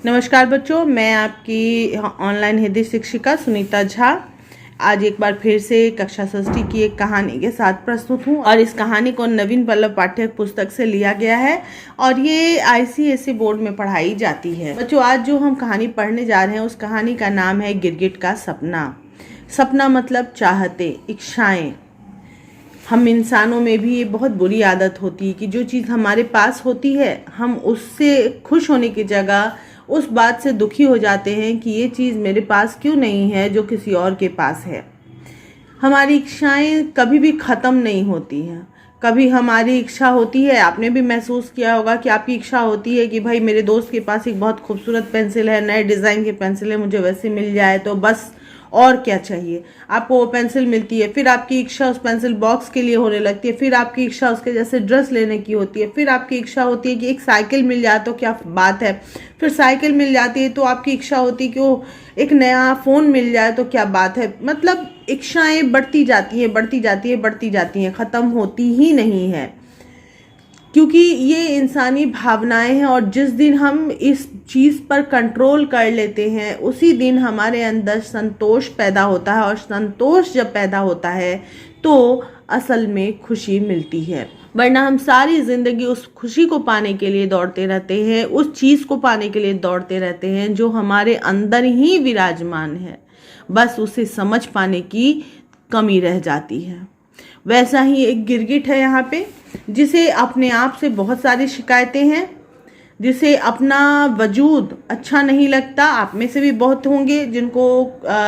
नमस्कार बच्चों, मैं आपकी ऑनलाइन हिंदी शिक्षिका सुनीता झा आज एक बार फिर से कक्षा षष्ठी की एक कहानी के साथ प्रस्तुत हूँ। और इस कहानी को नवीन पल्लव पाठ्य पुस्तक से लिया गया है और ये आईसीएसई बोर्ड में पढ़ाई जाती है। बच्चों, आज जो हम कहानी पढ़ने जा रहे हैं उस कहानी का नाम है गिरगिट का सपना। सपना मतलब चाहते, इच्छाएं। हम इंसानों में भी ये बहुत बुरी आदत होती है कि जो चीज़ हमारे पास होती है हम उससे खुश होने की जगह उस बात से दुखी हो जाते हैं कि ये चीज़ मेरे पास क्यों नहीं है जो किसी और के पास है। हमारी इच्छाएं कभी भी ख़त्म नहीं होती हैं। कभी हमारी इच्छा होती है, आपने भी महसूस किया होगा कि आपकी इच्छा होती है कि भाई मेरे दोस्त के पास एक बहुत खूबसूरत पेंसिल है, नए डिज़ाइन की पेंसिल है, मुझे वैसे मिल जाए तो बस, और क्या चाहिए। आपको वो पेंसिल मिलती है, फिर आपकी इच्छा उस पेंसिल बॉक्स के लिए होने लगती है, फिर आपकी इच्छा उसके जैसे ड्रेस लेने की होती है, फिर आपकी इच्छा होती है कि एक साइकिल मिल जाए तो क्या बात है, फिर साइकिल मिल जाती है तो आपकी इच्छा होती है कि वो एक नया फ़ोन मिल जाए तो क्या बात है। मतलब इच्छाएं बढ़ती जाती हैं, बढ़ती जाती है, बढ़ती जाती हैं, ख़त्म होती ही नहीं है, क्योंकि ये इंसानी भावनाएं हैं। और जिस दिन हम इस चीज़ पर कंट्रोल कर लेते हैं उसी दिन हमारे अंदर संतोष पैदा होता है, और संतोष जब पैदा होता है तो असल में खुशी मिलती है। वरना हम सारी ज़िंदगी उस खुशी को पाने के लिए दौड़ते रहते हैं, उस चीज़ को पाने के लिए दौड़ते रहते हैं जो हमारे अंदर ही विराजमान है, बस उसे समझ पाने की कमी रह जाती है। वैसा ही एक गिरगिट है यहाँ पे, जिसे अपने आप से बहुत सारी शिकायतें हैं, जिसे अपना वजूद अच्छा नहीं लगता। आप में से भी बहुत होंगे जिनको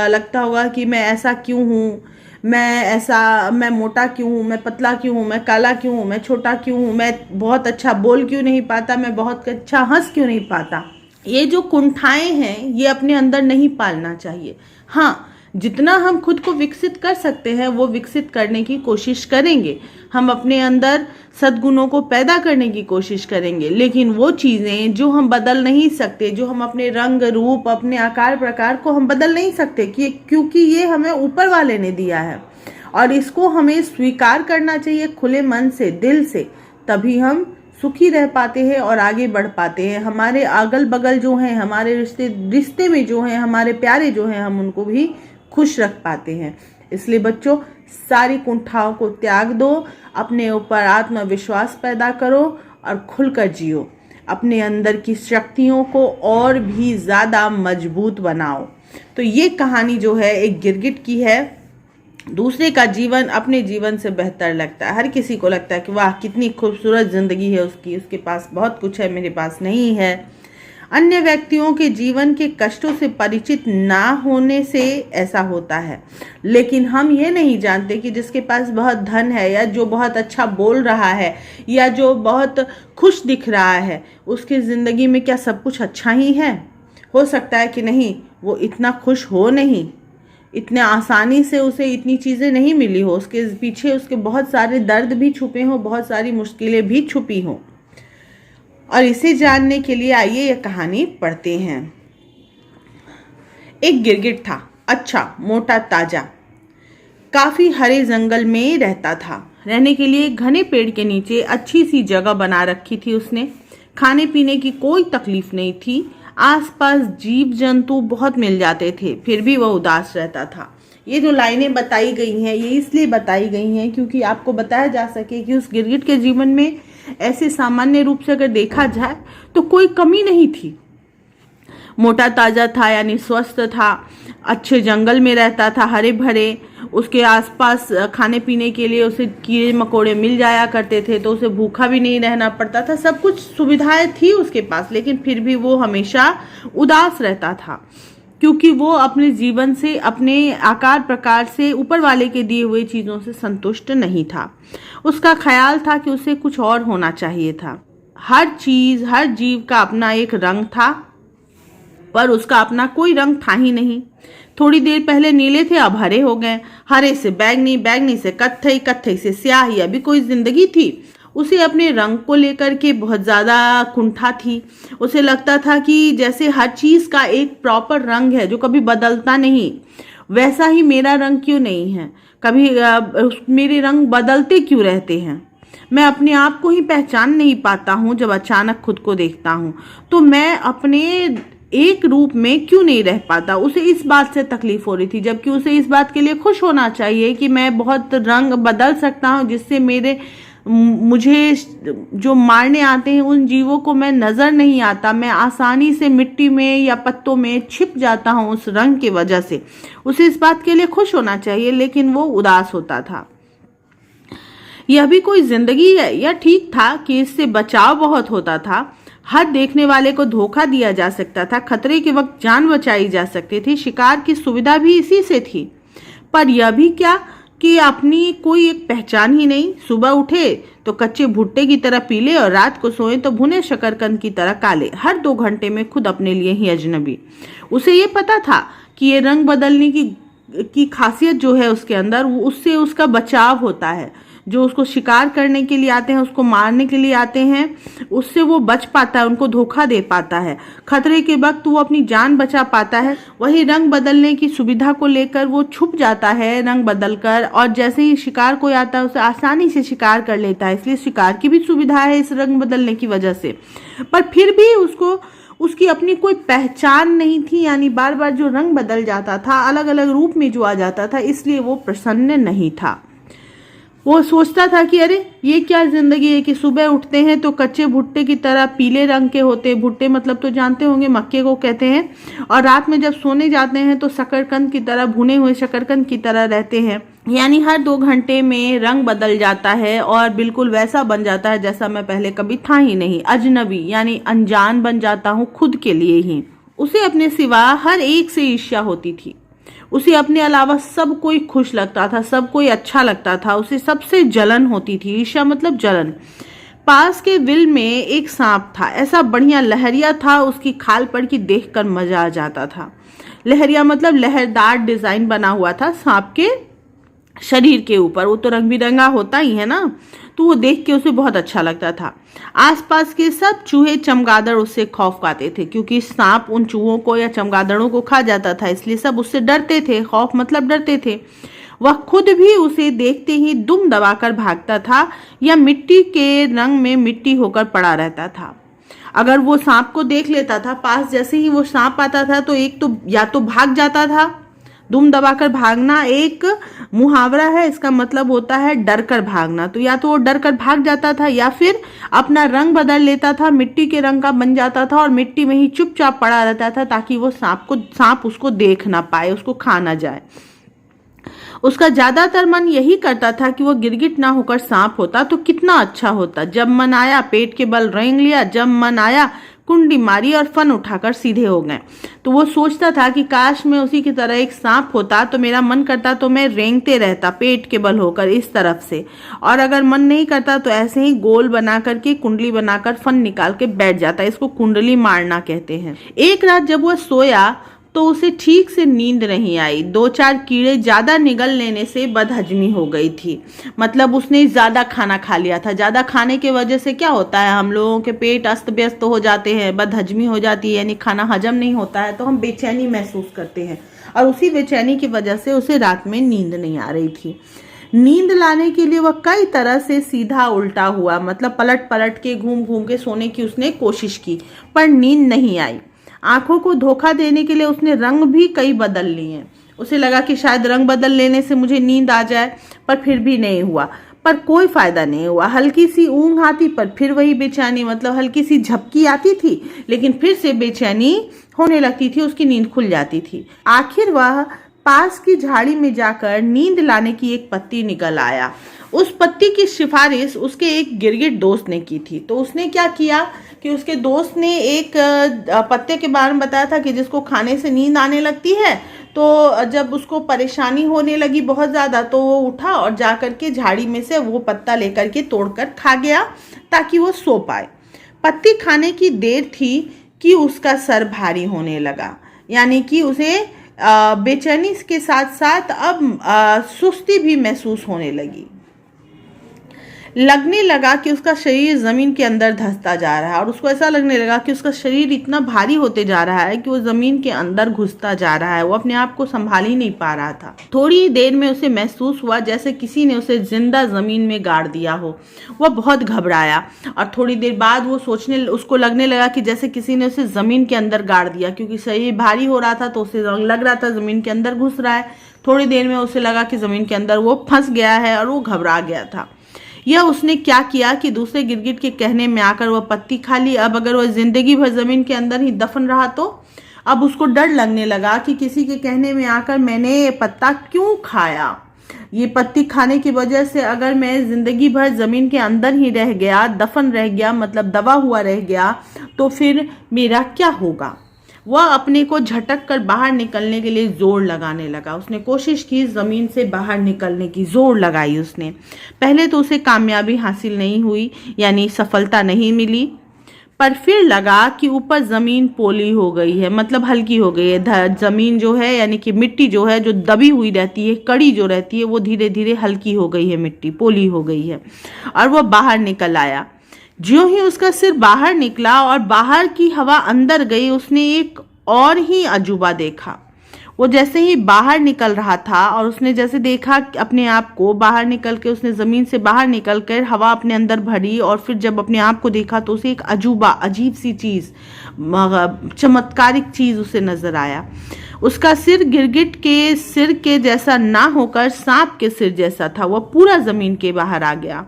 लगता होगा कि मैं ऐसा क्यों हूँ, मैं मोटा क्यों हूँ, मैं पतला क्यों हूँ, मैं काला क्यों हूँ, मैं छोटा क्यों हूँ, मैं बहुत अच्छा बोल क्यों नहीं पाता, मैं बहुत अच्छा हंस क्यों नहीं पाता। ये जो कुंठाएं हैं ये अपने अंदर नहीं पालना चाहिए। हाँ, जितना हम खुद को विकसित कर सकते हैं वो विकसित करने की कोशिश करेंगे, हम अपने अंदर सद्गुणों को पैदा करने की कोशिश करेंगे, लेकिन वो चीज़ें जो हम बदल नहीं सकते, जो हम अपने रंग रूप, अपने आकार प्रकार को हम बदल नहीं सकते, क्योंकि ये हमें ऊपर वाले ने दिया है और इसको हमें स्वीकार करना चाहिए खुले मन से, दिल से। तभी हम सुखी रह पाते हैं और आगे बढ़ पाते हैं। हमारे अगल बगल जो हैं, हमारे रिश्ते में जो हैं, हमारे प्यारे जो हैं, हम उनको भी खुश रख पाते हैं। इसलिए बच्चों, सारी कुंठाओं को त्याग दो, अपने ऊपर आत्मविश्वास पैदा करो और खुलकर जियो। अपने अंदर की शक्तियों को और भी ज़्यादा मजबूत बनाओ। तो ये कहानी जो है एक गिरगिट की है। दूसरे का जीवन अपने जीवन से बेहतर लगता है। हर किसी को लगता है कि वाह कितनी खूबसूरत ज़िंदगी है उसकी, उसके पास बहुत कुछ है, मेरे पास नहीं है। अन्य व्यक्तियों के जीवन के कष्टों से परिचित ना होने से ऐसा होता है, लेकिन हम ये नहीं जानते कि जिसके पास बहुत धन है, या जो बहुत अच्छा बोल रहा है, या जो बहुत खुश दिख रहा है, उसकी ज़िंदगी में क्या सब कुछ अच्छा ही है। हो सकता है कि नहीं, वो इतना खुश हो नहीं, इतने आसानी से उसे इतनी चीज़ें नहीं मिली हो, उसके पीछे उसके बहुत सारे दर्द भी छुपे हों, बहुत सारी मुश्किलें भी छुपी हों। और इसे जानने के लिए आइए यह कहानी पढ़ते हैं। एक गिरगिट था, अच्छा, मोटा, ताजा, काफ़ी हरे जंगल में रहता था। रहने के लिए घने पेड़ के नीचे अच्छी सी जगह बना रखी थी उसने। खाने पीने की कोई तकलीफ नहीं थी। आसपास जीव जंतु बहुत मिल जाते थे, फिर भी वह उदास रहता था। ये जो लाइनें बताई गई हैं ये इसलिए बताई गई हैं क्योंकि आपको बताया जा सके कि उस गिरगिट के जीवन में ऐसे सामान्य रूप से अगर देखा जाए तो कोई कमी नहीं थी। मोटा ताजा था यानी स्वस्थ था, अच्छे जंगल में रहता था, हरे भरे, उसके आसपास खाने पीने के लिए उसे कीड़े मकोड़े मिल जाया करते थे, तो उसे भूखा भी नहीं रहना पड़ता था, सब कुछ सुविधाएं थी उसके पास। लेकिन फिर भी वो हमेशा उदास रहता था, क्योंकि वो अपने जीवन से, अपने आकार प्रकार से, ऊपर वाले के दिए हुए चीज़ों से संतुष्ट नहीं था। उसका ख्याल था कि उसे कुछ और होना चाहिए था। हर चीज़, हर जीव का अपना एक रंग था, पर उसका अपना कोई रंग था ही नहीं। थोड़ी देर पहले नीले थे, अब हरे हो गए, हरे से बैगनी, बैगनी से कत्थई, कत्थई से स्याही। अभी कोई जिंदगी थी। उसे अपने रंग को लेकर के बहुत ज़्यादा कुंठा थी। उसे लगता था कि जैसे हर चीज़ का एक प्रॉपर रंग है जो कभी बदलता नहीं, वैसा ही मेरा रंग क्यों नहीं है, कभी मेरे रंग बदलते क्यों रहते हैं। मैं अपने आप को ही पहचान नहीं पाता हूँ। जब अचानक खुद को देखता हूँ तो मैं अपने एक रूप में क्यों नहीं रह पाता। उसे इस बात से तकलीफ हो रही थी, जबकि उसे इस बात के लिए खुश होना चाहिए कि मैं बहुत रंग बदल सकता हूँ, जिससे मुझे जो मारने आते हैं उन जीवों को मैं नजर नहीं आता, मैं आसानी से मिट्टी में या पत्तों में छिप जाता हूँ उस रंग की वजह से। उसे इस बात के लिए खुश होना चाहिए, लेकिन वो उदास होता था। यह भी कोई जिंदगी है? यह ठीक था कि इससे बचाव बहुत होता था। हर देखने वाले को धोखा दिया जा सकता था, खतरे के वक्त जान बचाई जा सकती थी, शिकार की सुविधा भी इसी से थी। पर यह भी क्या कि अपनी कोई एक पहचान ही नहीं। सुबह उठे तो कच्चे भुट्टे की तरह पीले और रात को सोए तो भुने शकरकंद की तरह काले, हर 2 घंटे में खुद अपने लिए ही अजनबी। उसे ये पता था कि ये रंग बदलने की खासियत जो है उसके अंदर, उससे उसका बचाव होता है। जो उसको शिकार करने के लिए आते हैं, उसको मारने के लिए आते हैं, उससे वो बच पाता है, उनको धोखा दे पाता है। खतरे के वक्त वो अपनी जान बचा पाता है। वही रंग बदलने की सुविधा को लेकर वो छुप जाता है रंग बदलकर, और जैसे ही शिकार कोई आता है उसे आसानी से शिकार कर लेता है। इसलिए शिकार की भी सुविधा है इस रंग बदलने की वजह से। पर फिर भी उसकी अपनी कोई पहचान नहीं थी, यानी बार बार जो रंग बदल जाता था, अलग अलग रूप में जो आ जाता था, इसलिए वो प्रसन्न नहीं था। वो सोचता था कि अरे ये क्या जिंदगी है कि सुबह उठते हैं तो कच्चे भुट्टे की तरह पीले रंग के होते हैं, भुट्टे मतलब तो जानते होंगे मक्के को कहते हैं, और रात में जब सोने जाते हैं तो शकरकंद की तरह, भुने हुए शकरकंद की तरह रहते हैं। यानी हर 2 घंटे में रंग बदल जाता है और बिल्कुल वैसा बन जाता है जैसा मैं पहले कभी था ही नहीं, अजनबी यानी अनजान बन जाता हूँ खुद के लिए ही। उसे अपने सिवा हर एक से ईर्ष्या होती थी। उसे अपने अलावा सब कोई खुश लगता था, सब कोई अच्छा लगता था। उसे सबसे जलन होती थी, ईर्ष्या मतलब जलन। पास के बिल में एक सांप था, ऐसा बढ़िया लहरिया था, उसकी खाल पर की देखकर मजा आ जाता था। लहरिया मतलब लहरदार डिजाइन बना हुआ था सांप के शरीर के ऊपर, वो तो रंग बिरंगा होता ही है ना, तो वो देख के उसे बहुत अच्छा लगता था। आसपास के सब चूहे चमगादड़ उससे खौफ खाते थे, क्योंकि सांप उन चूहों को या चमगादड़ों को खा जाता था, इसलिए सब उससे डरते थे। खौफ मतलब डरते थे। वह खुद भी उसे देखते ही दुम दबाकर भागता था या मिट्टी के रंग में मिट्टी होकर पड़ा रहता था। अगर वो सांप को देख लेता था पास, जैसे ही वो सांप आता था तो एक तो या तो भाग जाता था। दुम दबाकर भागना एक मुहावरा है, इसका मतलब होता है डर कर भागना। तो या तो वो डर कर भाग जाता था या फिर अपना रंग बदल लेता था, मिट्टी के रंग का बन जाता था और मिट्टी में ही चुपचाप पड़ा रहता था, ताकि वो सांप उसको देख ना पाए, उसको खा ना जाए। उसका ज्यादातर मन यही करता था कि वो गिरगिट ना होकर सांप होता तो कितना अच्छा होता। जब मन आया पेट के बल रेंग लिया, जब मन आया कुंडी मारी और फन उठाकर सीधे हो गए। तो वो सोचता था कि काश मैं उसी की तरह एक सांप होता, तो मेरा मन करता तो मैं रेंगते रहता पेट के बल होकर इस तरफ से, और अगर मन नहीं करता तो ऐसे ही गोल बना करके कुंडली बनाकर फन निकाल के बैठ जाता। इसको कुंडली मारना कहते हैं। एक रात जब वह सोया तो उसे ठीक से नींद नहीं आई। 2-4 कीड़े ज्यादा निगल लेने से बदहजमी हो गई थी, मतलब उसने ज्यादा खाना खा लिया था। ज्यादा खाने की वजह से क्या होता है, हम लोगों के पेट अस्त व्यस्त हो जाते हैं, बदहजमी हो जाती है, यानी खाना हजम नहीं होता है, तो हम बेचैनी महसूस करते हैं, और उसी बेचैनी की वजह से उसे रात में नींद नहीं आ रही थी। नींद लाने के लिए वह कई तरह से सीधा उल्टा हुआ, मतलब पलट पलट के घूम घूम के सोने की उसने कोशिश की, पर नींद नहीं आई। आंखों को धोखा देने के लिए उसने रंग भी कई बदल लिए। उसे लगा कि शायद रंग बदल लेने से मुझे नींद आ जाए, पर फिर भी नहीं हुआ। पर कोई फायदा नहीं हुआ। हल्की सी ऊंघ आती पर फिर वही बेचैनी, मतलब हल्की सी झपकी आती थी लेकिन फिर से बेचैनी होने लगती थी, उसकी नींद खुल जाती थी। आखिर वह पास की झाड़ी में जाकर नींद लाने की एक पत्ती निकल आया। उस पत्ती की सिफारिश उसके एक गिरगिट दोस्त ने की थी। तो उसने क्या किया कि उसके दोस्त ने एक पत्ते के बारे में बताया था कि जिसको खाने से नींद आने लगती है, तो जब उसको परेशानी होने लगी बहुत ज़्यादा, तो वो उठा और जा कर के झाड़ी में से वो पत्ता लेकर के तोड़कर खा गया ताकि वो सो पाए। पत्ती खाने की देर थी कि उसका सर भारी होने लगा, यानी कि उसे बेचैनी के साथ साथ अब सुस्ती भी महसूस होने लगी। लगने लगा कि उसका शरीर जमीन के अंदर धंसता जा रहा है और उसको ऐसा लगने लगा कि उसका शरीर इतना भारी होते जा रहा है कि वो जमीन के अंदर घुसता जा रहा है। वो अपने आप को संभाल ही नहीं पा रहा था। थोड़ी देर में उसे महसूस हुआ जैसे किसी ने उसे जिंदा जमीन में गाड़ दिया हो। वह बहुत घबराया और थोड़ी देर बाद वो उसको लगने लगा कि जैसे किसी ने उसे जमीन के अंदर गाड़ दिया, क्योंकि शरीर भारी हो रहा था तो उसे लग रहा था जमीन के अंदर घुस रहा है। थोड़ी देर में उसे लगा कि जमीन के अंदर वो फंस गया है और वो घबरा गया था। यह उसने क्या किया कि दूसरे गिरगिट के कहने में आकर वह पत्ती खा ली। अब अगर वह जिंदगी भर जमीन के अंदर ही दफन रहा तो अब उसको डर लगने लगा कि किसी के कहने में आकर मैंने ये पत्ता क्यों खाया। ये पत्ती खाने की वजह से अगर मैं जिंदगी भर जमीन के अंदर ही रह गया, दफन रह गया, मतलब दबा हुआ रह गया, तो फिर मेरा क्या होगा। वह अपने को झटक कर बाहर निकलने के लिए जोर लगाने लगा। उसने कोशिश की जमीन से बाहर निकलने की, जोर लगाई उसने। पहले तो उसे कामयाबी हासिल नहीं हुई, यानी सफलता नहीं मिली, पर फिर लगा कि ऊपर जमीन पोली हो गई है, मतलब हल्की हो गई है। जमीन जो है यानी कि मिट्टी जो है, जो दबी हुई रहती है, कड़ी जो रहती है, वो धीरे धीरे हल्की हो गई है, मिट्टी पोली हो गई है और वह बाहर निकल आया। ज्यों ही उसका सिर बाहर निकला और बाहर की हवा अंदर गई, उसने एक और ही अजूबा देखा। वो जैसे ही बाहर निकल रहा था और उसने जैसे देखा अपने आप को बाहर निकल के, उसने जमीन से बाहर निकल कर हवा अपने अंदर भरी और फिर जब अपने आप को देखा तो उसे एक अजूबा, अजीब सी चीज, चमत्कारिक चीज उसे नजर आया। उसका सिर गिरगिट के सिर के जैसा ना होकर सांप के सिर जैसा था। वह पूरा जमीन के बाहर आ गया,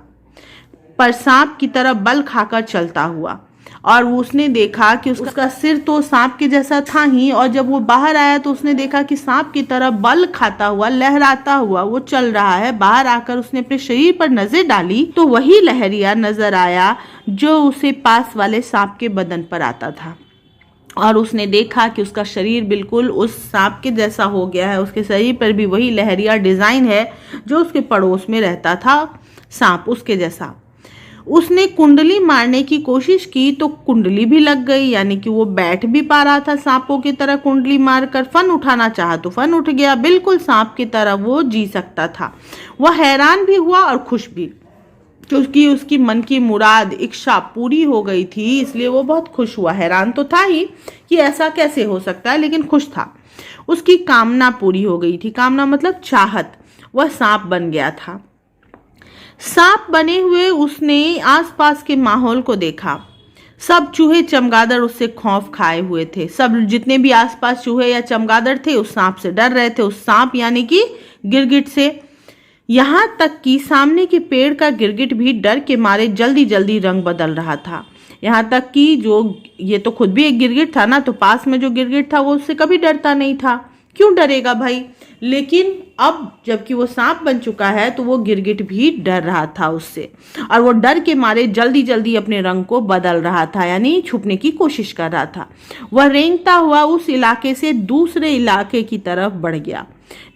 पर सांप की तरह बल खाकर चलता हुआ। और उसने देखा कि उसका सिर तो सांप के जैसा था ही, और जब वो बाहर आया तो उसने देखा कि सांप की तरह बल खाता हुआ, लहराता हुआ वो चल रहा है। बाहर आकर उसने अपने शरीर पर नजर डाली तो वही लहरिया नजर आया जो उसे पास वाले सांप के बदन पर आता था। और उसने देखा कि उसका शरीर बिल्कुल उस सांप के जैसा हो गया है। उसके शरीर पर भी वही लहरिया डिजाइन है जो उसके पड़ोस में रहता था सांप, उसके जैसा। उसने कुंडली मारने की कोशिश की तो कुंडली भी लग गई, यानी कि वो बैठ भी पा रहा था सांपों की तरह। कुंडली मारकर फन उठाना चाहा तो फन उठ गया, बिल्कुल सांप की तरह वो जी सकता था। वह हैरान भी हुआ और खुश भी, क्योंकि उसकी मन की मुराद, इच्छा पूरी हो गई थी, इसलिए वो बहुत खुश हुआ। हैरान तो था ही कि ऐसा कैसे हो सकता है, लेकिन खुश था। उसकी कामना पूरी हो गई थी। कामना मतलब चाहत। वह सांप बन गया था। सांप बने हुए उसने आसपास के माहौल को देखा। सब चूहे चमगादड़ उससे खौफ खाए हुए थे। सब जितने भी आसपास चूहे या चमगादड़ थे उस सांप से डर रहे थे, उस सांप यानी कि गिरगिट से। यहाँ तक कि सामने के पेड़ का गिरगिट भी डर के मारे जल्दी जल्दी रंग बदल रहा था। यहाँ तक कि ये तो खुद भी एक गिरगिट था ना, तो पास में जो गिरगिट था वो उससे कभी डरता नहीं था। क्यों डरेगा भाई। लेकिन अब जबकि वो सांप बन चुका है तो वो गिरगिट भी डर रहा था उससे, और वो डर के मारे जल्दी जल्दी अपने रंग को बदल रहा था, यानी छुपने की कोशिश कर रहा था। वह रेंगता हुआ उस इलाके से दूसरे इलाके की तरफ बढ़ गया।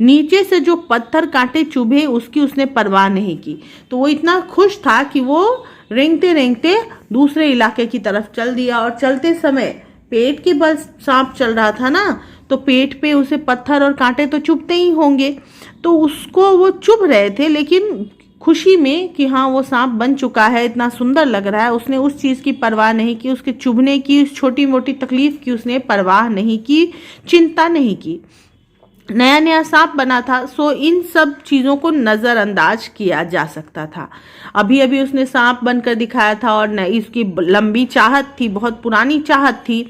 नीचे से जो पत्थर कांटे चुभे उसकी उसने परवाह नहीं की। तो वो इतना खुश था कि वो रेंगते रेंगते दूसरे इलाके की तरफ चल दिया। और चलते समय पेट के बल सांप चल रहा था ना, तो पेट पे उसे पत्थर और कांटे तो चुभते ही होंगे, तो उसको वो चुभ रहे थे, लेकिन खुशी में कि हाँ वो सांप बन चुका है, इतना सुंदर लग रहा है, उसने उस चीज की परवाह नहीं की। उसके चुभने की, उस छोटी मोटी तकलीफ की उसने परवाह नहीं की, चिंता नहीं की। नया नया सांप बना था, सो इन सब चीजों को नजरअंदाज किया जा सकता था। अभी अभी उसने सांप बनकर दिखाया था और इसकी लंबी चाहत थी, बहुत पुरानी चाहत थी,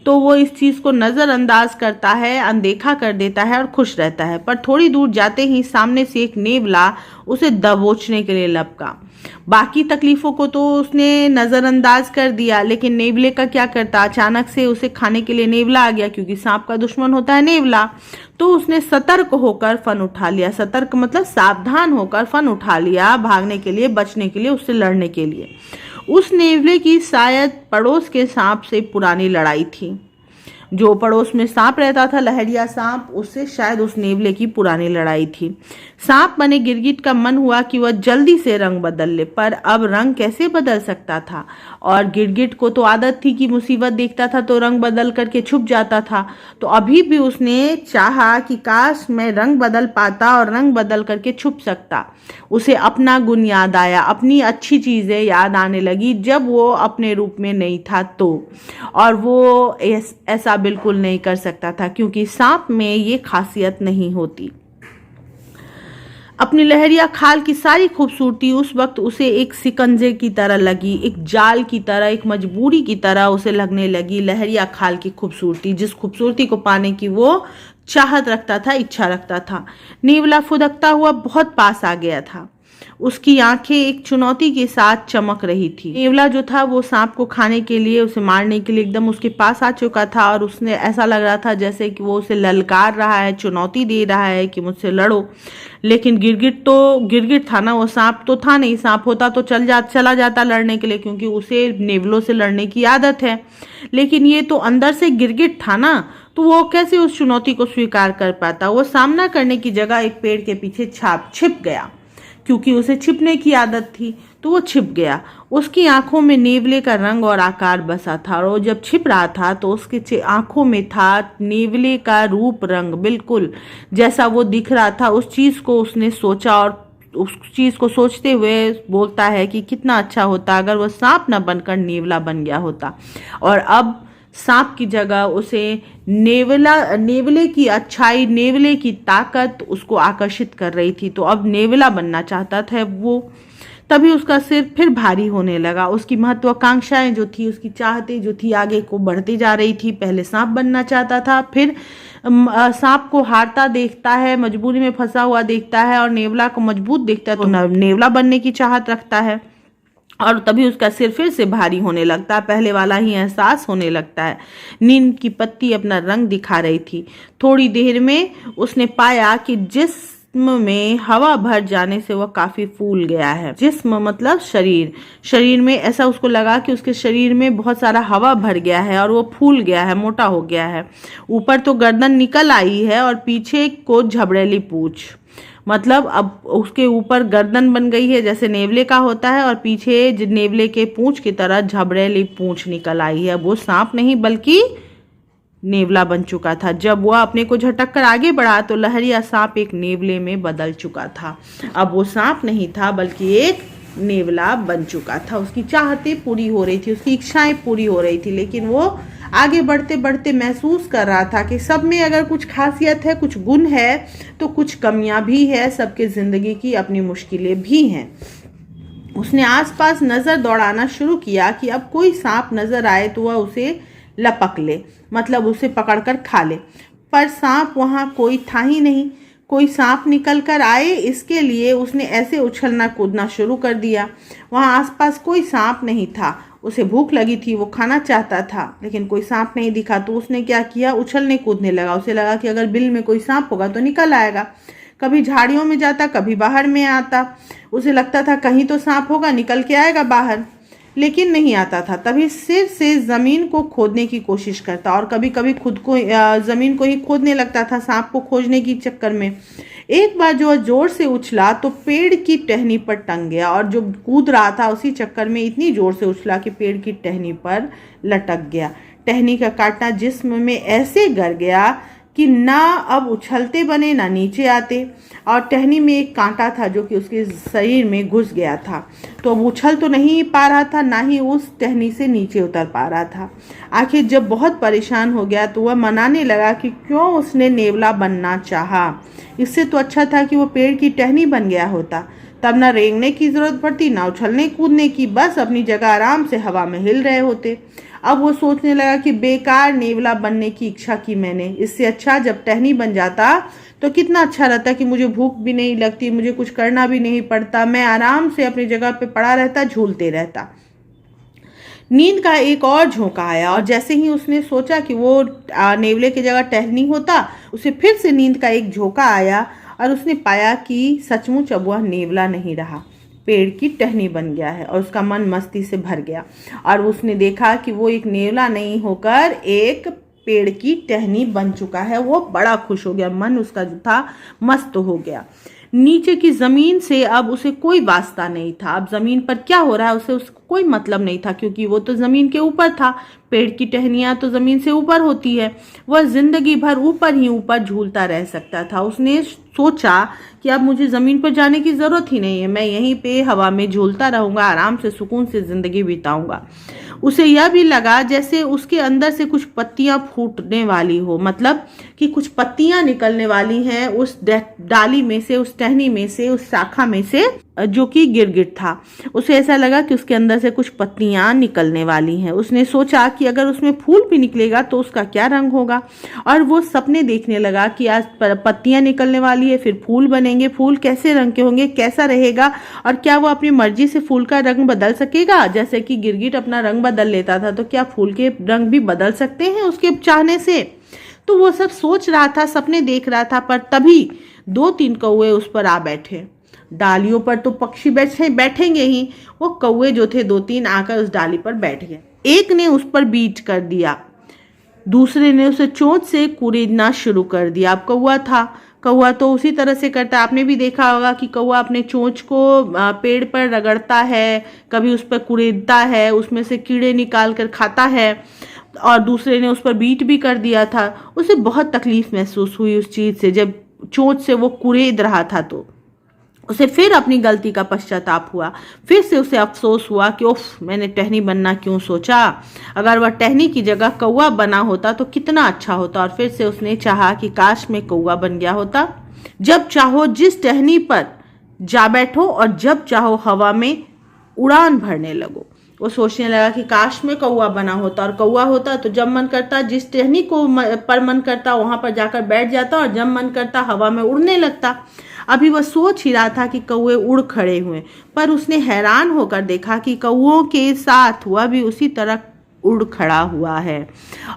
तो वो इस चीज को नजरअंदाज करता है, अनदेखा कर देता है और खुश रहता है। पर थोड़ी दूर जाते ही सामने से एक नेवला उसे दबोचने के लिए लपका। बाकी तकलीफों को तो उसने नजरअंदाज कर दिया, लेकिन नेवले का क्या करता, अचानक से उसे खाने के लिए नेवला आ गया, क्योंकि सांप का दुश्मन होता है नेवला। तो उसने सतर्क होकर फन उठा लिया। सतर्क मतलब सावधान होकर फन उठा लिया, भागने के लिए, बचने के लिए, उससे लड़ने के लिए। उस नेवले की शायद पड़ोस के सांप से पुरानी लड़ाई थी। जो पड़ोस में सांप रहता था, लहरिया सांप, उससे शायद उस नेवले की पुरानी लड़ाई थी। सांप बने गिरगिट का मन हुआ कि वह जल्दी से रंग बदल ले, पर अब रंग कैसे बदल सकता था? और गिरगिट को तो आदत थी कि मुसीबत देखता था तो रंग बदल करके छुप जाता था। तो अभी भी उसने चाहा कि काश मैं रंग बदल पाता और रंग बदल करके छुप सकता। उसे अपना गुण याद आया, अपनी अच्छी चीजें याद आने लगी जब वो अपने रूप में नहीं था तो। और वो ऐसा बिल्कुल नहीं कर सकता था, क्योंकि सांप में ये खासियत नहीं होती। अपनी लहरिया खाल की सारी खूबसूरती उस वक्त उसे एक सिकंजे की तरह लगी, एक जाल की तरह, एक मजबूरी की तरह उसे लगने लगी। लहरिया खाल की खूबसूरती, जिस खूबसूरती को पाने की वो चाहत रखता था, इच्छा रखता था। नेवला फुदकता हुआ बहुत पास आ गया था। उसकी आंखें एक चुनौती के साथ चमक रही थी। नेवला जो था वो सांप को खाने के लिए, उसे मारने के लिए एकदम उसके पास आ चुका था, और उसने ऐसा लग रहा था जैसे कि वो उसे ललकार रहा है, चुनौती दे रहा है कि मुझसे लड़ो। लेकिन गिरगिट तो गिरगिट था ना, वो सांप तो था नहीं। सांप होता तो चला जाता लड़ने के लिए, क्योंकि उसे नेवलों से लड़ने की आदत है। लेकिन ये तो अंदर से गिरगिट था ना, तो वो कैसे उस चुनौती को स्वीकार कर पाता? वो सामना करने की जगह एक पेड़ के पीछे छिप गया, क्योंकि उसे छिपने की आदत थी, तो वो छिप गया। उसकी आंखों में नेवले का रंग और आकार बसा था, और वो जब छिप रहा था तो उसके आंखों में था नेवले का रूप रंग, बिल्कुल जैसा वो दिख रहा था। उस चीज को उसने सोचा, और उस चीज को सोचते हुए बोलता है कि कितना अच्छा होता अगर वो सांप न बनकर नेवला बन गया होता। और अब सांप की जगह उसे नेवले की अच्छाई, नेवले की ताकत उसको आकर्षित कर रही थी। तो अब नेवला बनना चाहता था वो। तभी उसका सिर फिर भारी होने लगा। उसकी महत्वाकांक्षाएं जो थी, उसकी चाहतें जो थी, आगे को बढ़ती जा रही थी। पहले सांप बनना चाहता था, फिर सांप को हारता देखता है, मजबूरी में फंसा हुआ देखता है, और नेवला को मजबूत देखता है तो नेवला बनने की चाहत रखता है। और तभी उसका सिर फिर से भारी होने लगता है, पहले वाला ही एहसास होने लगता है। नीम की पत्ती अपना रंग दिखा रही थी। थोड़ी देर में उसने पाया कि जिस्म में हवा भर जाने से वह काफी फूल गया है। जिस्म मतलब शरीर में ऐसा उसको लगा कि उसके शरीर में बहुत सारा हवा भर गया है और वो फूल गया है, मोटा हो गया है। ऊपर तो गर्दन निकल आई है और पीछे को झबरेली पूंछ, मतलब अब उसके ऊपर गर्दन बन गई है जैसे नेवले का होता है, और पीछे नेवले के पूंछ की तरह झबरेली पूंछ निकल आई है। वो सांप नहीं बल्कि नेवला बन चुका था। जब वह अपने को झटक कर आगे बढ़ा तो लहरिया सांप एक नेवले में बदल चुका था। अब वो सांप नहीं था बल्कि एक नेवला बन चुका था। उसकी चाहतें पूरी हो रही थी, उसकी इच्छाएं पूरी हो रही थी, लेकिन वो आगे बढ़ते बढ़ते महसूस कर रहा था कि सब में अगर कुछ खासियत है, कुछ गुण है, तो कुछ कमियां भी है। सबके जिंदगी की अपनी मुश्किलें भी हैं। उसने आसपास नजर दौड़ाना शुरू किया कि अब कोई सांप नजर आए तो वह उसे लपक ले, मतलब उसे पकड़कर खा ले। पर सांप वहां कोई था ही नहीं। कोई सांप निकल कर आए इसके लिए उसने ऐसे उछलना कूदना शुरू कर दिया। वहां आसपास कोई सांप नहीं था। उसे भूख लगी थी, वो खाना चाहता था, लेकिन कोई सांप नहीं दिखा। तो उसने क्या किया, उछलने कूदने लगा। उसे लगा कि अगर बिल में कोई सांप होगा तो निकल आएगा। कभी झाड़ियों में जाता, कभी बाहर में आता। उसे लगता था कहीं तो सांप होगा, निकल के आएगा बाहर, लेकिन नहीं आता था। तभी सिर से जमीन को खोदने की कोशिश करता, और कभी कभी खुद को जमीन को ही खोदने लगता था सांप को खोजने की चक्कर में। एक बार जो जोर से उछला तो पेड़ की टहनी पर टंग गया, और जो कूद रहा था उसी चक्कर में इतनी जोर से उछला कि पेड़ की टहनी पर लटक गया। टहनी का कांटा जिस्म में ऐसे गर गया कि ना अब उछलते बने ना नीचे आते, और टहनी में एक कांटा था जो कि उसके शरीर में घुस गया था। तो अब उछल तो नहीं पा रहा था, ना ही उस टहनी से नीचे उतर पा रहा था। आखिर जब बहुत परेशान हो गया तो वह मनाने लगा कि क्यों उसने नेवला बनना चाहा। इससे तो अच्छा था कि वो पेड़ की टहनी बन गया होता, तब ना रेंगने की जरूरत पड़ती, ना उछलने कूदने की, बस अपनी जगह आराम से हवा में हिल रहे होते। अब वो सोचने लगा कि बेकार नेवला बनने की इच्छा की मैंने, इससे अच्छा जब टहनी बन जाता तो कितना अच्छा रहता कि मुझे भूख भी नहीं लगती, मुझे कुछ करना भी नहीं पड़ता, मैं आराम से अपनी जगह पे पड़ा रहता, झूलते रहता। नींद का एक और झोंका आया, और जैसे ही उसने सोचा कि वो नेवले की जगह टहनी होता, उसे फिर से नींद का एक झोंका आया, और उसने पाया कि सचमुच अब वह नेवला नहीं रहा, पेड़ की टहनी बन गया है। और उसका मन मस्ती से भर गया, और उसने देखा कि वो एक नेवला नहीं होकर एक पेड़ की टहनी बन चुका है। वो बड़ा खुश हो गया, मन उसका जो था मस्त हो गया। नीचे की जमीन से अब उसे कोई वास्ता नहीं था, अब जमीन पर क्या हो रहा है उसे उसको कोई मतलब नहीं था, क्योंकि वो तो जमीन के ऊपर था। पेड़ की टहनियां तो जमीन से ऊपर होती है। वह जिंदगी भर ऊपर ही ऊपर झूलता रह सकता था। उसने सोचा कि अब मुझे जमीन पर जाने की जरूरत ही नहीं है, मैं यहीं पे हवा में झूलता रहूंगा, आराम से सुकून से जिंदगी बिताऊंगा। उसे यह भी लगा जैसे उसके अंदर से कुछ पत्तियां फूटने वाली हो, मतलब कि कुछ पत्तियां निकलने वाली हैं उस डाली में से, उस टहनी में से, उस शाखा में से, जो कि गिरगिट था। उसे ऐसा लगा कि उसके अंदर से कुछ पत्तियां निकलने वाली हैं। उसने सोचा कि अगर उसमें फूल भी निकलेगा तो उसका क्या रंग होगा, और वो सपने देखने लगा कि आज पत्तियां निकलने वाली है, फिर फूल बनेंगे, फूल कैसे रंग के होंगे, कैसा रहेगा, और क्या वो अपनी मर्जी से फूल का रंग बदल सकेगा। जैसे कि गिरगिट अपना रंग बदल लेता था, तो क्या फूल के रंग भी बदल सकते हैं उसके चाहने से। तो वो सब सोच रहा था, सपने देख रहा था, पर तभी 2-3 कौवे उस पर आ बैठे। डालियों पर तो पक्षी बैठेंगे ही, वो कौवे जो थे 2-3 आकर उस डाली पर बैठ गए। एक ने उस पर बीट कर दिया, दूसरे ने उसे चोंच से कुरेदना शुरू कर दिया। अब कौवा था, कौवा तो उसी तरह से करता है। आपने भी देखा होगा कि कौवा अपने चोंच को पेड़ पर रगड़ता है, कभी उस पर कुरेदता है, उसमें से कीड़े निकाल कर खाता है, और दूसरे ने उस पर बीट भी कर दिया था। उसे बहुत तकलीफ महसूस हुई उस चीज से, जब चोंच से वो कुरेद रहा था। तो उसे फिर अपनी गलती का पश्चाताप हुआ, फिर से उसे अफसोस हुआ कि उफ, मैंने टहनी बनना क्यों सोचा। अगर वह टहनी की जगह कौवा बना होता तो कितना अच्छा होता। और फिर से उसने चाहा कि काश मैं कौवा बन गया होता। जब चाहो जिस टहनी पर जा बैठो और जब चाहो हवा में उड़ान भरने लगो। वो सोचने लगा कि काश मैं कौवा बना होता, और कौवा होता तो जब मन करता जिस टहनी को पर मन करता वहां पर जाकर बैठ जाता, और जब मन करता हवा में उड़ने लगता। अभी वह सोच ही रहा था कि कौवे उड़ खड़े हुए, पर उसने हैरान होकर देखा कि कौवों के साथ वह भी उसी तरह उड़ खड़ा हुआ है।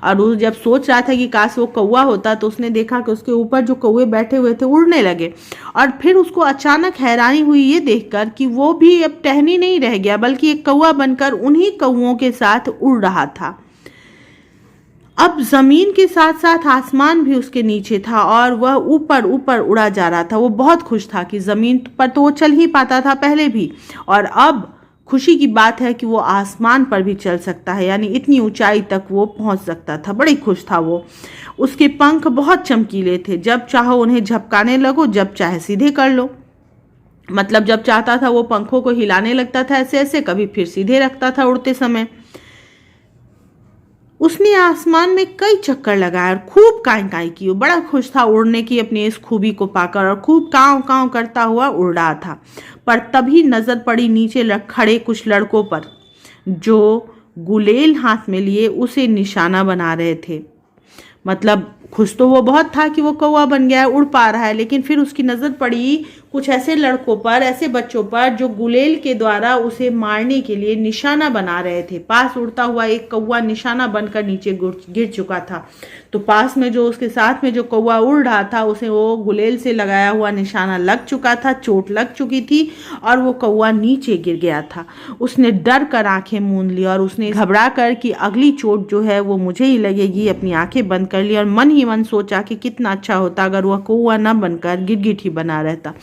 और वो जब सोच रहा था कि काश वो कौवा होता, तो उसने देखा कि उसके ऊपर जो कौवे बैठे हुए थे उड़ने लगे। और फिर उसको अचानक हैरानी हुई ये देखकर कि वो भी अब टहनी नहीं रह गया, बल्कि एक कौवा बनकर उन्हीं कौवों के साथ उड़ रहा था। अब जमीन के साथ साथ आसमान भी उसके नीचे था, और वह ऊपर ऊपर उड़ा जा रहा था। वो बहुत खुश था कि जमीन पर तो वो चल ही पाता था पहले भी, और अब खुशी की बात है कि वो आसमान पर भी चल सकता है, यानी इतनी ऊंचाई तक वो पहुंच सकता था। बड़ी खुश था वो। उसके पंख बहुत चमकीले थे, जब चाहो उन्हें झपकाने लगो, जब चाहे सीधे कर लो। मतलब जब चाहता था वो पंखों को हिलाने लगता था ऐसे ऐसे, कभी फिर सीधे रखता था उड़ते समय। उसने आसमान में कई चक्कर लगाए और खूब काई काई की। वो बड़ा खुश था उड़ने की अपनी इस खूबी को पाकर, और खूब कांव कांव करता हुआ उड़ रहा था। पर तभी नजर पड़ी नीचे खड़े कुछ लड़कों पर, जो गुलेल हाथ में लिए उसे निशाना बना रहे थे। मतलब खुश तो वो बहुत था कि वो कौवा बन गया है, उड़ पा रहा है, लेकिन फिर उसकी नजर पड़ी कुछ ऐसे लड़कों पर, ऐसे बच्चों पर, जो गुलेल के द्वारा उसे मारने के लिए निशाना बना रहे थे। पास उड़ता हुआ एक कौवा निशाना बनकर नीचे गिर चुका था। तो पास में जो उसके साथ में जो कौवा उड़ रहा था, उसे वो गुलेल से लगाया हुआ निशाना लग चुका था, चोट लग चुकी थी, और वो कौवा नीचे गिर गया था। उसने डर कर आंखें मूंद ली, और उसने घबरा कर कि अगली चोट जो है वो मुझे ही लगेगी, अपनी आंखें बंद कर ली, और मन ही मन सोचा कि कितना अच्छा होता अगर वह कौवा न बनकर गिरगिट ही बना रहता।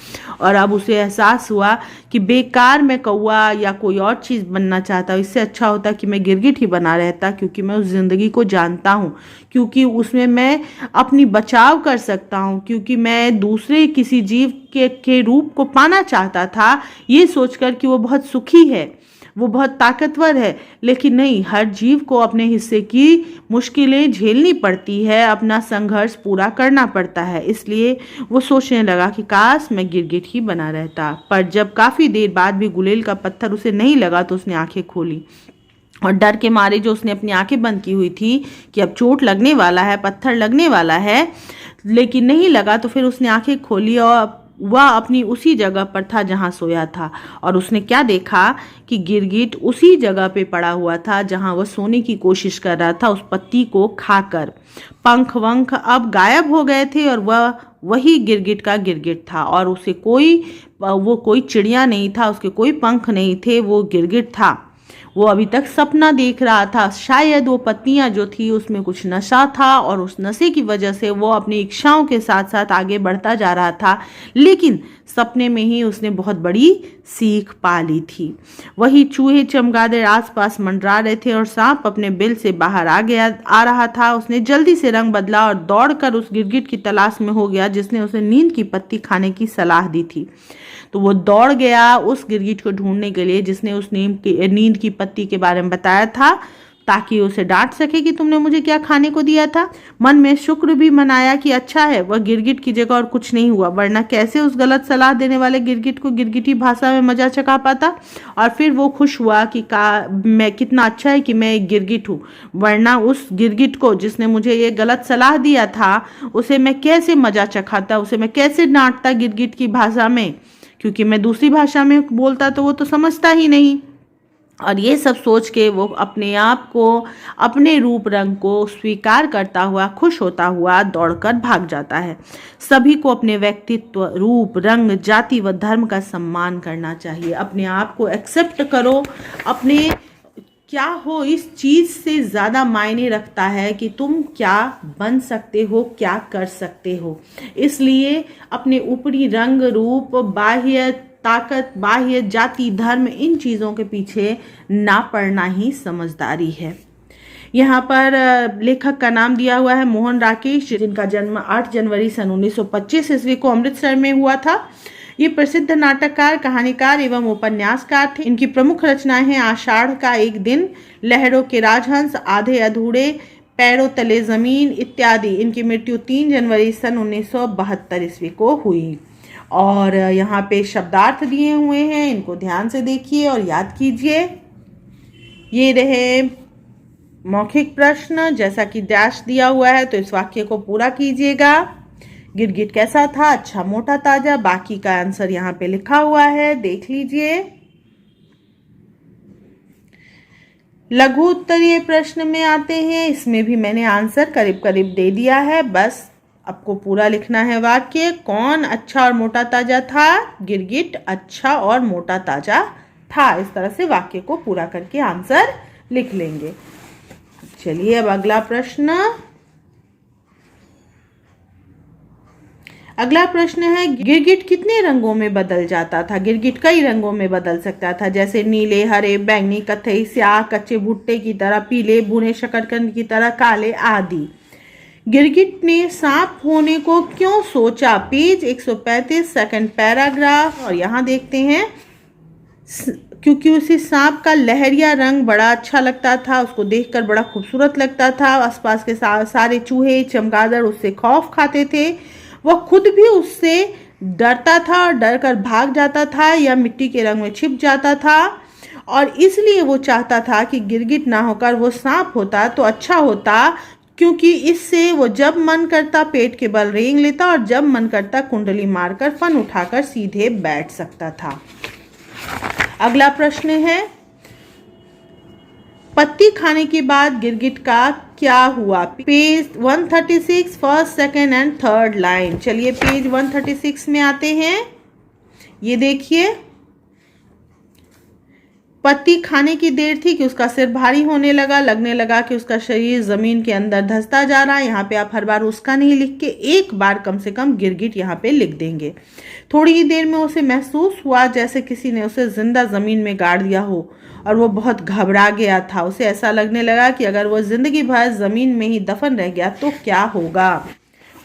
और अब उसे एहसास हुआ कि बेकार मैं कौवा या कोई और चीज़ बनना चाहता, इससे अच्छा होता कि मैं गिरगिट ही बना रहता, क्योंकि मैं उस ज़िंदगी को जानता हूँ, क्योंकि उसमें मैं अपनी बचाव कर सकता हूँ, क्योंकि मैं दूसरे किसी जीव के रूप को पाना चाहता था, ये सोचकर कि वो बहुत सुखी है, वो बहुत ताकतवर है। लेकिन नहीं, हर जीव को अपने हिस्से की मुश्किलें झेलनी पड़ती है, अपना संघर्ष पूरा करना पड़ता है। इसलिए वो सोचने लगा कि काश मैं गिरगिट ही बना रहता। पर जब काफ़ी देर बाद भी गुलेल का पत्थर उसे नहीं लगा, तो उसने आंखें खोली, और डर के मारे जो उसने अपनी आंखें बंद की हुई थी कि अब चोट लगने वाला है, पत्थर लगने वाला है, लेकिन नहीं लगा, तो फिर उसने आंखें खोली और वह अपनी उसी जगह पर था जहां सोया था। और उसने क्या देखा कि गिरगिट उसी जगह पे पड़ा हुआ था जहां वह सोने की कोशिश कर रहा था, उस पत्ती को खाकर। पंख वंख अब गायब हो गए थे, और वह वही गिरगिट का गिरगिट था, और वो कोई चिड़िया नहीं था, उसके कोई पंख नहीं थे, वो गिरगिट था। वो अभी तक सपना देख रहा था। शायद वो पत्नियां जो थी उसमें कुछ नशा था और उस नशे की वजह से वो अपनी इच्छाओं के साथ साथ आगे बढ़ता जा रहा था, लेकिन सपने में ही उसने बहुत बड़ी सीख पा ली थी। वही चूहे चमगादड़ आसपास मंडरा रहे थे और सांप अपने बिल से बाहर आ रहा था। उसने जल्दी से रंग बदला और दौड़कर उस गिरगिट की तलाश में हो गया जिसने उसे नींद की पत्ती खाने की सलाह दी थी। तो वो दौड़ गया उस गिरगिट को ढूंढने के लिए जिसने उस नींद की पत्ती के बारे में बताया था, ताकि उसे डांट सके कि तुमने मुझे क्या खाने को दिया था। मन में शुक्र भी मनाया कि अच्छा है वह गिरगिट की जगह और कुछ नहीं हुआ, वरना कैसे उस गलत सलाह देने वाले गिरगिट को गिरगिटी भाषा में मजा चखा पाता। और फिर वो खुश हुआ कि मैं कितना अच्छा है कि मैं एक गिरगिट हूँ, वरना उस गिरगिट को जिसने मुझे ये गलत सलाह दिया था उसे मैं कैसे मजा चखाता, उसे मैं कैसे डांटता गिरगिट की भाषा में, क्योंकि मैं दूसरी भाषा में बोलता तो वो तो समझता ही नहीं। और ये सब सोच के वो अपने आप को, अपने रूप रंग को स्वीकार करता हुआ, खुश होता हुआ दौड़कर भाग जाता है। सभी को अपने व्यक्तित्व, रूप, रंग, जाति व धर्म का सम्मान करना चाहिए। अपने आप को एक्सेप्ट करो। अपने क्या हो इस चीज से ज़्यादा मायने रखता है कि तुम क्या बन सकते हो, क्या कर सकते हो। इसलिए अपने ऊपरी रंग, रूप, बाह्य ताकत, बाह्य जाति, धर्म, इन चीज़ों के पीछे ना पड़ना ही समझदारी है। यहाँ पर लेखक का नाम दिया हुआ है मोहन राकेश, जिनका जन्म 8 जनवरी सन 1925 ईस्वी को अमृतसर में हुआ था। ये प्रसिद्ध नाटककार, कहानीकार एवं उपन्यासकार थे। इनकी प्रमुख रचनाएं हैं आषाढ़ का एक दिन, लहरों के राजहंस, आधे अधूरे, पैरों तले जमीन इत्यादि। इनकी मृत्यु 3 जनवरी सन 1972 ईस्वी को हुई। और यहाँ पे शब्दार्थ दिए हुए हैं, इनको ध्यान से देखिए और याद कीजिए। ये रहे मौखिक प्रश्न, जैसा कि डैश दिया हुआ है तो इस वाक्य को पूरा कीजिएगा। गिरगिट कैसा था? अच्छा, मोटा, ताजा। बाकी का आंसर यहाँ पे लिखा हुआ है, देख लीजिए। लघु उत्तरीय प्रश्न में आते हैं। इसमें भी मैंने आंसर करीब करीब दे दिया है, बस आपको पूरा लिखना है वाक्य। कौन अच्छा और मोटा ताजा था? गिरगिट अच्छा और मोटा ताजा था। इस तरह से वाक्य को पूरा करके आंसर लिख लेंगे। चलिए अब अगला प्रश्न। अगला प्रश्न है, गिरगिट कितने रंगों में बदल जाता था? गिरगिट कई रंगों में बदल सकता था, जैसे नीले, हरे, बैंगनी, कत्थई, स्याह, कच्चे भुट्टे की तरह, पीले, भुने शकरकंद की तरह, काले आदि। गिरगिट ने सांप होने को क्यों सोचा? Page 135, second paragraph. और यहाँ देखते हैं, क्योंकि उसे सांप का लहरिया रंग बड़ा अच्छा लगता था, उसको देखकर बड़ा खूबसूरत लगता था। आसपास के सारे चूहे चमगादड़ उससे खौफ खाते थे। वह खुद भी उससे डरता था और डर कर भाग जाता था या मिट्टी के रंग में छिप जाता था। और इसलिए वो चाहता था कि गिरगिट ना होकर वो सांप होता तो अच्छा होता, क्योंकि इससे वो जब मन करता पेट के बल रेंग लेता और जब मन करता कुंडली मारकर फन उठाकर सीधे बैठ सकता था। अगला प्रश्न है, पत्ती खाने के बाद गिरगिट का क्या हुआ? Page 136, first, second and third line. चलिए पेज 136 में आते हैं। ये देखिए, पत्ती खाने की देर थी कि उसका सिर भारी होने लगा, लगने लगा कि उसका शरीर जमीन के अंदर धंसता जा रहा है। यहाँ पे आप हर बार उसका नहीं लिख के एक बार कम से कम गिरगिट यहाँ पे लिख देंगे। थोड़ी ही देर में उसे महसूस हुआ जैसे किसी ने उसे जिंदा जमीन में गाड़ दिया हो और वो बहुत घबरा गया था। उसे ऐसा लगने लगा कि अगर वो जिंदगी भर जमीन में ही दफन रह गया तो क्या होगा।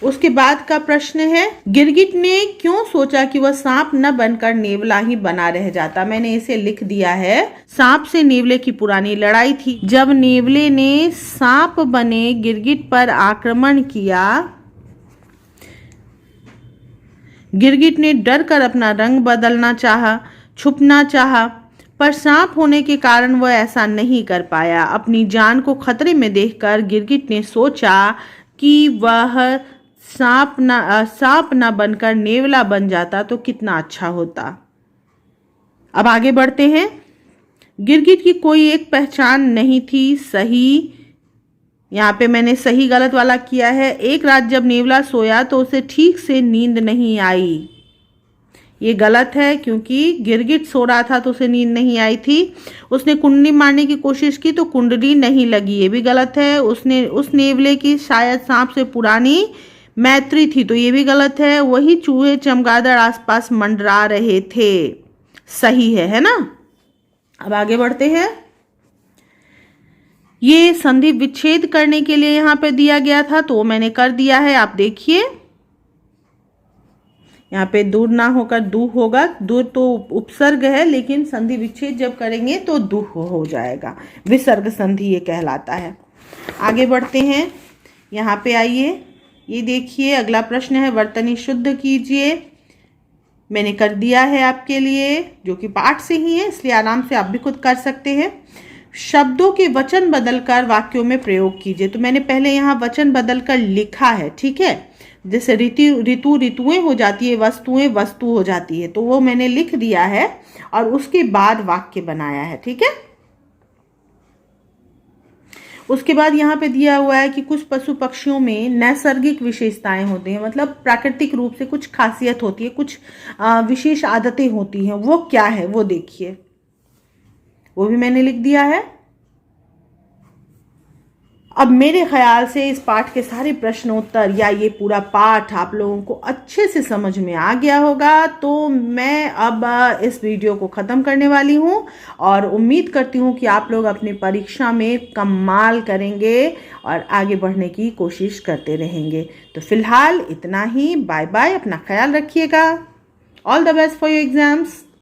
उसके बाद का प्रश्न है, गिरगिट ने क्यों सोचा कि वह सांप न बनकर नेवला ही बना रह जाता? मैंने इसे लिख दिया है। सांप से नेवले की पुरानी लड़ाई थी। जब नेवले ने सांप बने गिरगिट पर आक्रमण किया, गिरगिट ने डर कर अपना रंग बदलना चाहा, छुपना चाहा, पर सांप होने के कारण वह ऐसा नहीं कर पाया। अपनी जान को खतरे में देखकर गिरगिट ने सोचा कि वह सांप न बनकर नेवला बन जाता तो कितना अच्छा होता। अब आगे बढ़ते हैं। गिरगिट की कोई एक पहचान नहीं थी। सही, यहाँ पे मैंने सही गलत वाला किया है। एक रात जब नेवला सोया तो उसे ठीक से नींद नहीं आई। ये गलत है क्योंकि गिरगिट सो रहा था तो उसे नींद नहीं आई थी। उसने कुंडली मारने की कोशिश की तो कुंडली नहीं लगी, ये भी गलत है। उसने उस नेवले की शायद सांप से पुरानी मैत्री थी तो ये भी गलत है। वही चूहे चमगादड़ आसपास मंडरा रहे थे, सही है ना। अब आगे बढ़ते हैं। ये संधि विच्छेद करने के लिए यहाँ पे दिया गया था तो मैंने कर दिया है, आप देखिए यहाँ पे दूर ना होकर दू होगा। दूर तो उपसर्ग है लेकिन संधि विच्छेद जब करेंगे तो दू हो जाएगा, विसर्ग संधि ये कहलाता है। आगे बढ़ते हैं, यहाँ पे आइए, ये देखिए अगला प्रश्न है वर्तनी शुद्ध कीजिए। मैंने कर दिया है आपके लिए, जो कि पाठ से ही है इसलिए आराम से आप भी खुद कर सकते हैं। शब्दों के वचन बदलकर वाक्यों में प्रयोग कीजिए। तो मैंने पहले यहाँ वचन बदलकर लिखा है, ठीक है। जैसे ऋतु ऋतुएं हो जाती है, वस्तुएं वस्तु हो जाती है, तो वो मैंने लिख दिया है और उसके बाद वाक्य बनाया है, ठीक है। उसके बाद यहाँ पे दिया हुआ है कि कुछ पशु पक्षियों में नैसर्गिक विशेषताएं होती हैं, मतलब प्राकृतिक रूप से कुछ खासियत होती है, कुछ विशेष आदतें होती हैं। वो क्या है वो देखिए, वो भी मैंने लिख दिया है। अब मेरे ख्याल से इस पाठ के सारे प्रश्न उत्तर या ये पूरा पाठ आप लोगों को अच्छे से समझ में आ गया होगा। तो मैं अब इस वीडियो को ख़त्म करने वाली हूँ और उम्मीद करती हूँ कि आप लोग अपनी परीक्षा में कमाल करेंगे और आगे बढ़ने की कोशिश करते रहेंगे। तो फिलहाल इतना ही, बाय बाय, अपना ख्याल रखिएगा। All the best for your exams.